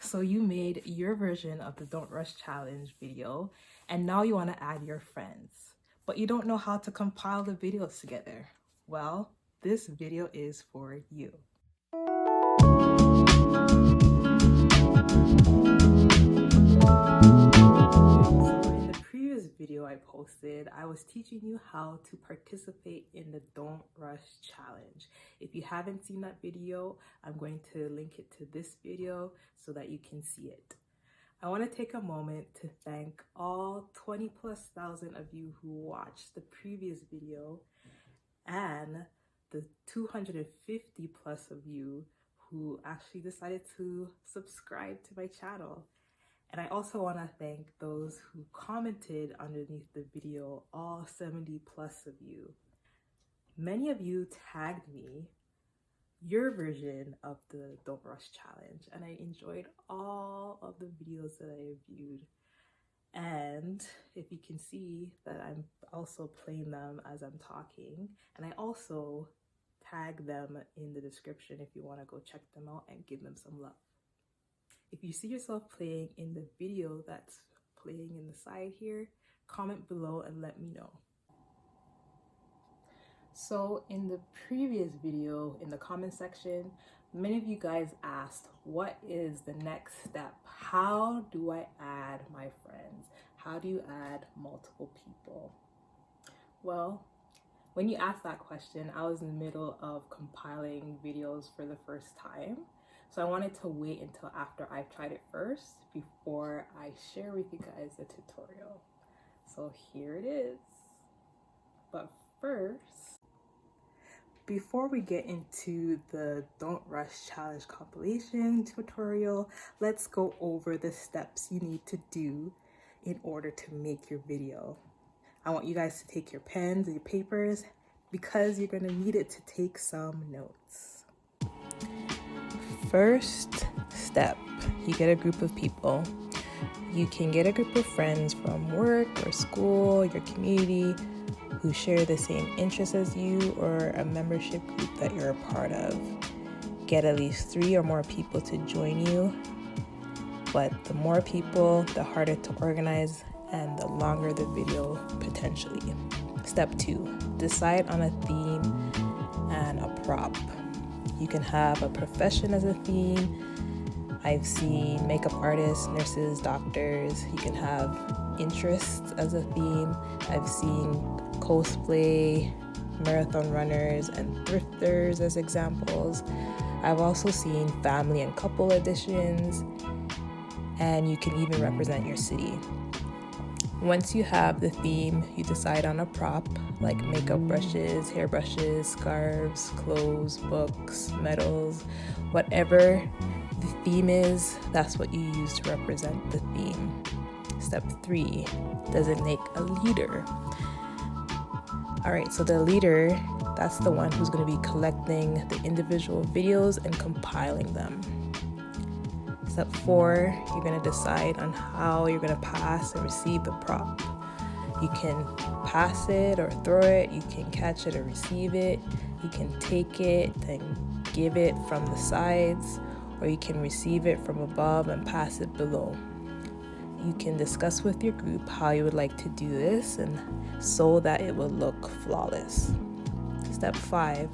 So you made your version of the Don't Rush Challenge video, and now you want to add your friends, but you don't know how to compile the videos together. Well, this video is for you. In the previous video I posted, I was teaching you how to participate in the Don't Rush Challenge. If you haven't seen that video, I'm going to link it to this video so that you can see it. I want to take a moment to thank all 20,000+ of you who watched the previous video and the 250+ of you who actually decided to subscribe to my channel. And I also want to thank those who commented underneath the video, all 70+ of you. Many of you tagged me your version of the Don't Rush Challenge, and I enjoyed all of the videos that I viewed. And if you can see that I'm also playing them as I'm talking, and I also tag them in the description if you want to go check them out and give them some love. If you see yourself playing in the video that's playing in the side here, comment below and let me know. So in the previous video, in the comment section, many of you guys asked, what is the next step? How do I add my friends? How do you add multiple people? Well, when you asked that question, I was in the middle of compiling videos for the first time. So I wanted to wait until after I've tried it first before I share with you guys the tutorial. So here it is. But first, before we get into the Don't Rush Challenge compilation tutorial, let's go over the steps you need to do in order to make your video. I want you guys to take your pens and your papers because you're going to need it to take some notes. First step, you get a group of people. You can get a group of friends from work or school, your community, who share the same interests as you, or a membership group that you're a part of. Get at least 3 or more people to join you, but the more people, the harder to organize and the longer the video potentially. Step 2, decide on a theme and a prop. You can have a profession as a theme. I've seen makeup artists, nurses, doctors. You can have interests as a theme. I've seen cosplay, marathon runners, and thrifters as examples. I've also seen family and couple editions, and you can even represent your city. Once you have the theme, you decide on a prop like makeup brushes, hair brushes, scarves, clothes, books, medals, whatever the theme is, that's what you use to represent the theme. Step 3, designate a leader. All right, so the leader, that's the one who's going to be collecting the individual videos and compiling them. Step 4, you're going to decide on how you're going to pass and receive the prop. You can pass it or throw it, you can catch it or receive it, you can take it and give it from the sides, or you can receive it from above and pass it below. You can discuss with your group how you would like to do this and so that it will look flawless. Step 5,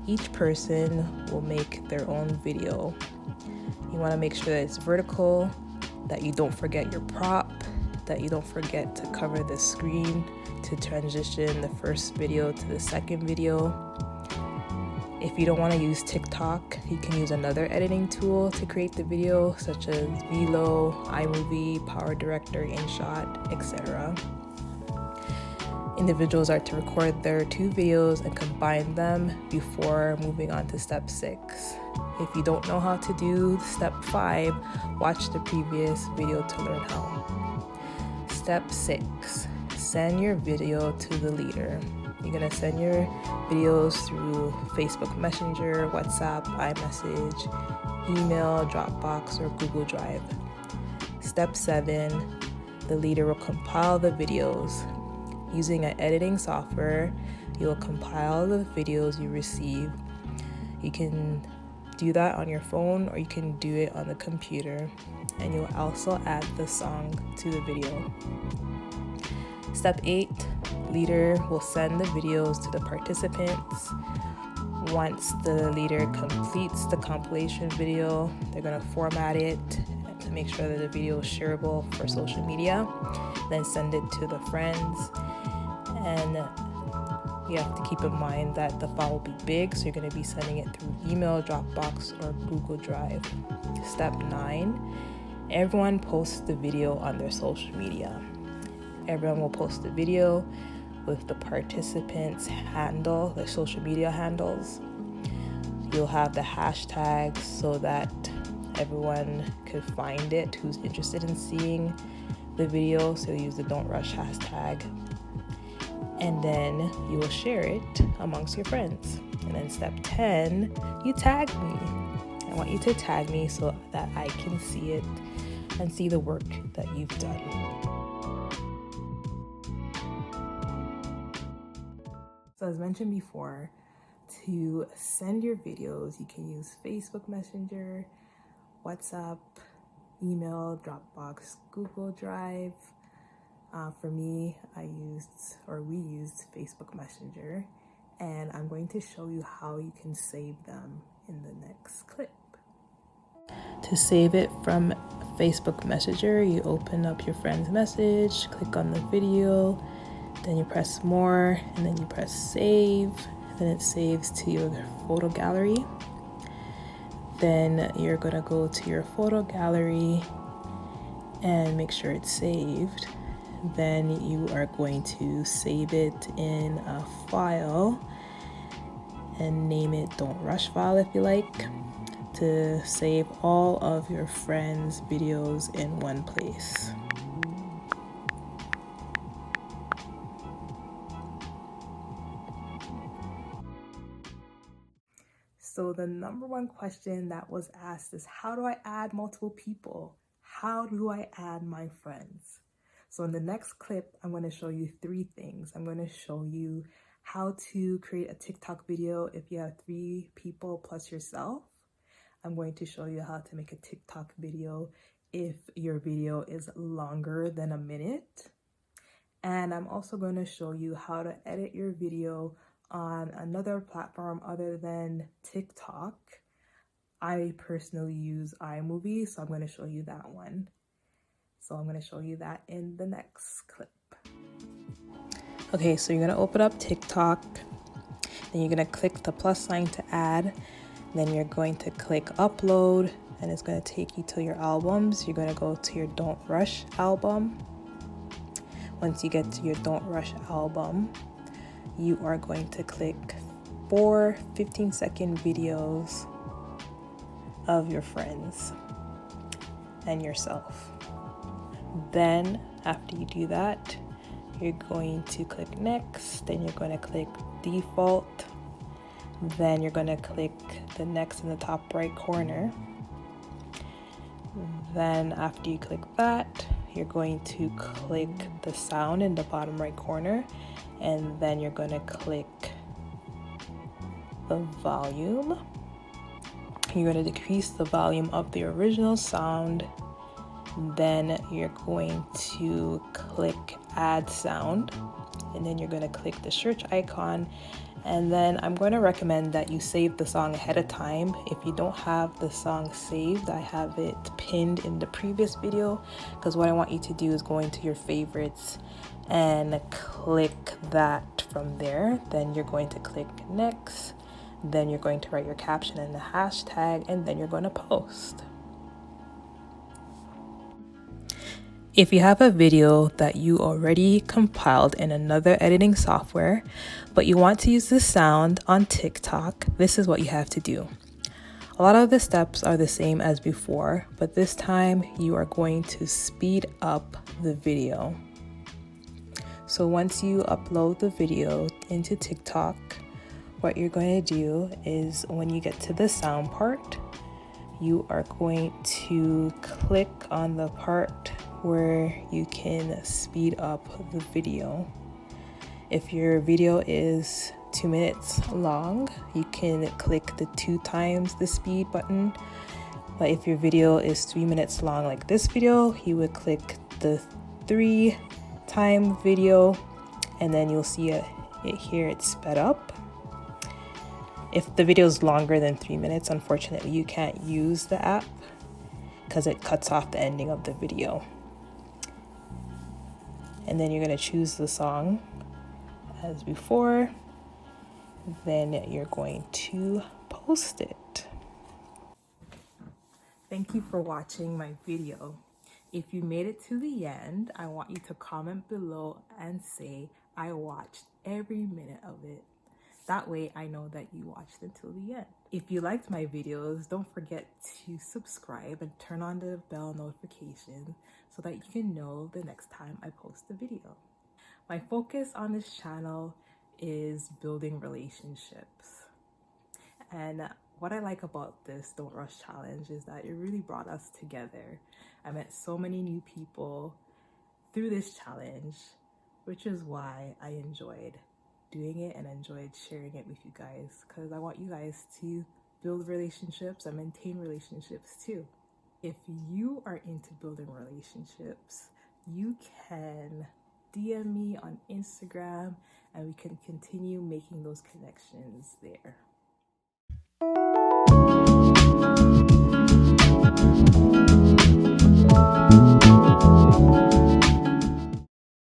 each person will make their own video. You want to make sure that it's vertical, that you don't forget your prop, that you don't forget to cover the screen to transition the first video to the second video. If you don't want to use TikTok, you can use another editing tool to create the video, such as Vllo, iMovie, Powerdirctor, Inshot, etc. Individuals are to record their 2 videos and combine them before moving on to step 6. If you don't know how to do step 5, watch the previous video to learn how. Step 6, send your video to the leader. You're going to send your videos through Facebook Messenger, WhatsApp, iMessage, email, Dropbox, or Google Drive. Step 7, the leader will compile the videos. Using an editing software, you'll compile the videos you receive. You can do that on your phone or you can do it on the computer, and you'll also add the song to the video. Step 8, leader will send the videos to the participants. Once the leader completes the compilation video, they're going to format it to make sure that the video is shareable for social media, then send it to the friends. And you have to keep in mind that the file will be big, so you're going to be sending it through email, Dropbox, or Google Drive. Step 9, everyone posts the video on their social media. Everyone will post the video with the participants' handle, their social media handles. You'll have the hashtags so that everyone could find it who's interested in seeing the video. So use the Don't Rush hashtag. And then you will share it amongst your friends. And then step 10, you tag me. I want you to tag me so that I can see it and see the work that you've done. So as mentioned before, to send your videos, you can use Facebook Messenger, WhatsApp, email, Dropbox, Google Drive. For me, we used Facebook Messenger, and I'm going to show you how you can save them in the next clip. To save it from Facebook Messenger, you open up your friend's message, click on the video, then you press more, and then you press save. Then it saves to your photo gallery. Then you're gonna go to your photo gallery and make sure it's saved. Then you are going to save it in a file and name it Don't Rush file if you like, to save all of your friends' videos in one place. So the number one question that was asked is, how do I add multiple people? How do I add my friends? So in the next clip, I'm going to show you 3 things. I'm going to show you how to create a TikTok video if you have 3 people plus yourself. I'm going to show you how to make a TikTok video if your video is longer than a minute. And I'm also going to show you how to edit your video on another platform other than TikTok. I personally use iMovie, so I'm going to show you that one. So I'm going to show you that in the next clip. Okay, so you're going to open up TikTok, then you're going to click the plus sign to add, then you're going to click upload, and it's going to take you to your albums. You're going to go to your Don't Rush album. Once you get to your Don't Rush album, you are going to click 4 15-second videos of your friends and yourself. Then after you do that, you're going to click next, then you're going to click default, then you're going to click the next in the top right corner. Then after you click that, you're going to click the sound in the bottom right corner, and then you're going to click the volume. You're going to decrease the volume of the original sound. Then you're going to click add sound, and then you're going to click the search icon. And then I'm going to recommend that you save the song ahead of time. If you don't have the song saved, I have it pinned in the previous video, because what I want you to do is go into your favorites and click that from there. Then you're going to click next, then you're going to write your caption and the hashtag, and then you're going to post. If you have a video that you already compiled in another editing software, but you want to use the sound on TikTok, this is what you have to do. A lot of the steps are the same as before, but this time you are going to speed up the video. So once you upload the video into TikTok, what you're going to do is when you get to the sound part, you are going to click on the part where you can speed up the video. If your video is 2 minutes long, you can click the 2 times the speed button. But if your video is 3 minutes long like this video, you would click the 3 time video, and then you'll see it here, it's sped up. If the video is longer than 3 minutes, unfortunately you can't use the app because it cuts off the ending of the video. And then you're going to choose the song as before. Then you're going to post it. Thank you for watching my video. If you made it to the end, I want you to comment below and say, I watched every minute of it. That way I know that you watched until the end. If you liked my videos, don't forget to subscribe and turn on the bell notification so that you can know the next time I post a video. My focus on this channel is building relationships. And what I like about this Don't Rush Challenge is that it really brought us together. I met so many new people through this challenge, which is why I enjoyed doing it and enjoyed sharing it with you guys, because I want you guys to build relationships and maintain relationships too. If you are into building relationships, you can DM me on Instagram and we can continue making those connections there.